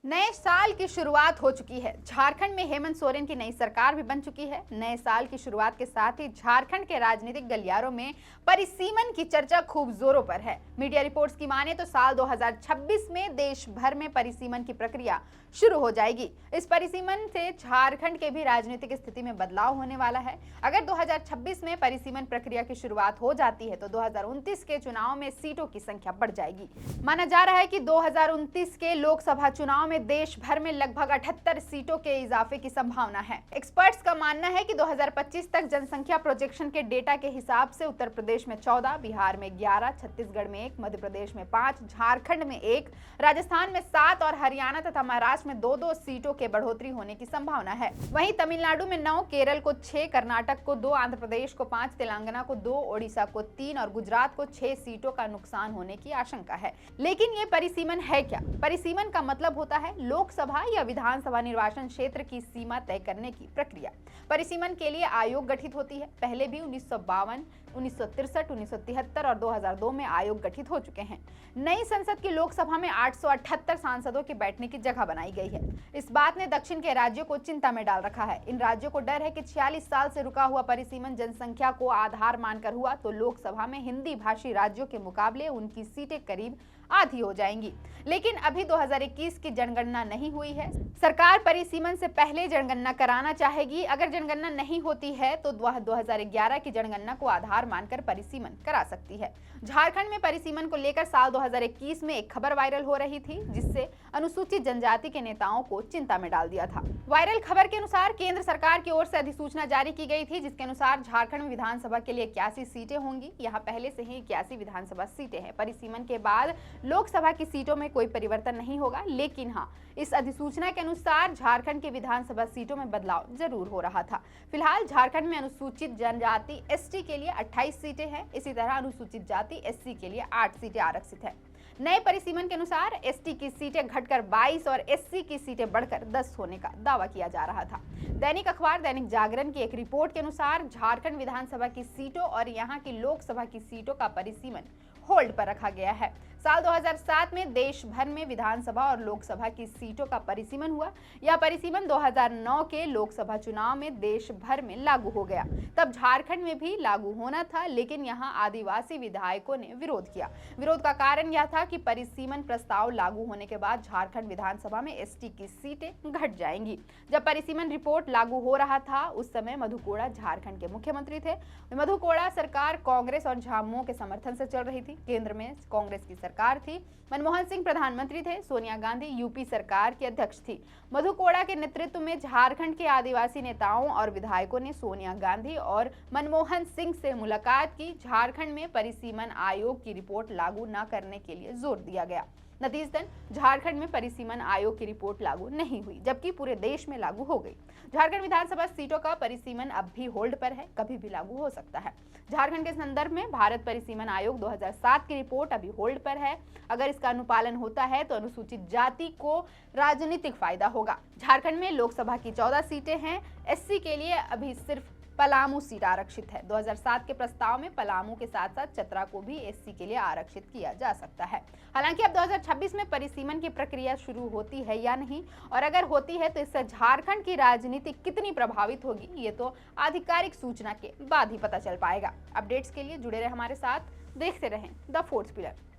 नए साल की शुरुआत हो चुकी है। झारखंड में हेमंत सोरेन की नई सरकार भी बन चुकी है। नए साल की शुरुआत के साथ ही झारखंड के राजनीतिक गलियारों में परिसीमन की चर्चा खूब जोरों पर है। मीडिया रिपोर्ट्स की माने तो साल 2026 में देश भर में परिसीमन की प्रक्रिया शुरू हो जाएगी। इस परिसीमन से झारखंड के भी राजनीतिक स्थिति में बदलाव होने वाला है। अगर 2026 में परिसीमन प्रक्रिया की शुरुआत हो जाती है तो 2029 के चुनाव में सीटों की संख्या बढ़ जाएगी। माना जा रहा है कि 2029 के लोकसभा चुनाव में देश भर में लगभग 78 सीटों के इजाफे की संभावना है। एक्सपर्ट्स का मानना है कि 2025 तक जनसंख्या प्रोजेक्शन के डेटा के हिसाब से उत्तर प्रदेश में 14, बिहार में 11, छत्तीसगढ़ में 1, मध्य प्रदेश में 5, झारखंड में 1, राजस्थान में 7 और हरियाणा तथा महाराष्ट्र में 2-2 सीटों के बढ़ोतरी होने की संभावना है। वहीं तमिलनाडु में 9, केरल को 6, कर्नाटक को 2, आंध्र प्रदेश को 5, तेलंगाना को 2, ओडिशा को 3 और गुजरात को 6 सीटों का नुकसान होने की आशंका है। लेकिन ये परिसीमन है क्या? परिसीमन का मतलब होता है लोकसभा या विधानसभा निर्वाचन क्षेत्र की सीमा तय करने की प्रक्रिया। परिसीमन के लिए आयोग गठित होती है। पहले भी 1952, 1963, 1973 और 2002 में आयोग गठित हो चुके हैं। नई संसद की लोकसभा में 878 सांसदों के बैठने की जगह बनाई गई है। इस बात ने दक्षिण के राज्यों को चिंता में डाल रखा है। इन राज्यों को डर है कि 46 साल से रुका हुआ परिसीमन जनसंख्या को आधार मानकर हुआ तो लोकसभा में हिंदी भाषी राज्यों के मुकाबले उनकी सीटें करीब आधी हो जाएंगी। लेकिन अभी 2021 की जनगणना नहीं हुई है। सरकार परिसीमन से पहले जनगणना कराना चाहेगी। अगर जनगणना नहीं होती है तो वह 2011 की जनगणना को आधार मानकर परिसीमन करा सकती है। झारखंड में परिसीमन को लेकर साल 2021 में एक खबर वायरल हो रही थी, जिससे अनुसूचित जनजाति के नेताओं को चिंता में डाल दिया था। वायरल खबर के अनुसार केंद्र सरकार की ओर से अधिसूचना जारी की गई थी, जिसके अनुसार झारखंड में विधानसभा के लिए 81 सीटें होंगी। यहाँ पहले से ही 81 विधानसभा सीटें हैं। परिसीमन के बाद लोकसभा की सीटों में कोई परिवर्तन नहीं होगा, लेकिन हाँ, इस अधिसूचना के अनुसार झारखंड के विधानसभा सीटों में बदलाव जरूर हो रहा था। फिलहाल झारखंड में अनुसूचित जनजाति एसटी के लिए 28 सीटें हैं। इसी तरह अनुसूचित जाति एससी के लिए 8 सीटें आरक्षित है। नए परिसीमन के अनुसार एसटी की सीटें घटकर 22 और एससी की सीटें बढ़कर 10 होने का दावा किया जा रहा था। दैनिक अखबार दैनिक जागरण की एक रिपोर्ट के अनुसार झारखंड विधानसभा की सीटों और यहां की लोकसभा की सीटों का परिसीमन होल्ड पर रखा गया है। साल 2007 में देश भर में विधानसभा और लोकसभा की सीटों का परिसीमन हुआ। यह परिसीमन 2009 के लोकसभा चुनाव में देश भर में लागू हो गया। तब झारखंड में भी लागू होना था, लेकिन यहां आदिवासी विधायकों ने विरोध किया। विरोध का कारण यह था कि परिसीमन प्रस्ताव लागू होने के बाद झारखंड विधानसभा में एसटी की सीटें घट जाएंगी। जब परिसीमन रिपोर्ट लागू हो रहा था, उस समय मधु कोड़ा झारखंड के मुख्यमंत्री थे। मधु कोड़ा सरकार कांग्रेस और झामुमो के समर्थन से चल रही थी। केंद्र में कांग्रेस की सरकार थी। मनमोहन सिंह प्रधानमंत्री थे। सोनिया गांधी यूपी सरकार की अध्यक्ष थी। मधु कोड़ा के नेतृत्व में झारखंड के आदिवासी नेताओं और विधायकों ने सोनिया गांधी और मनमोहन सिंह से मुलाकात की। झारखंड में परिसीमन आयोग की रिपोर्ट लागू न करने के लिए जोर दिया गया। नतीजतन झारखंड में परिसीमन आयोग की रिपोर्ट लागू नहीं हुई, जबकि पूरे देश में लागू हो गई। झारखंड विधानसभा सीटों का परिसीमन अब भी होल्ड पर है, कभी भी लागू हो सकता है। झारखंड के संदर्भ में भारत परिसीमन आयोग 2007 की रिपोर्ट अभी होल्ड पर है। अगर इसका अनुपालन होता है तो अनुसूचित जाति को राजनीतिक फायदा होगा। झारखंड में लोकसभा की 14 सीटें हैं। एससी के लिए अभी सिर्फ पलामू सीट आरक्षित है। 2007 के प्रस्ताव में पलामू के साथ साथ चतरा को भी एससी के लिए आरक्षित किया जा सकता है। हालांकि अब 2026 में परिसीमन की प्रक्रिया शुरू होती है या नहीं, और अगर होती है तो इससे झारखंड की राजनीति कितनी प्रभावित होगी, ये तो आधिकारिक सूचना के बाद ही पता चल पाएगा। अपडेट्स के लिए जुड़े रहे हमारे साथ, देखते रहें द फोर्थ पिलर।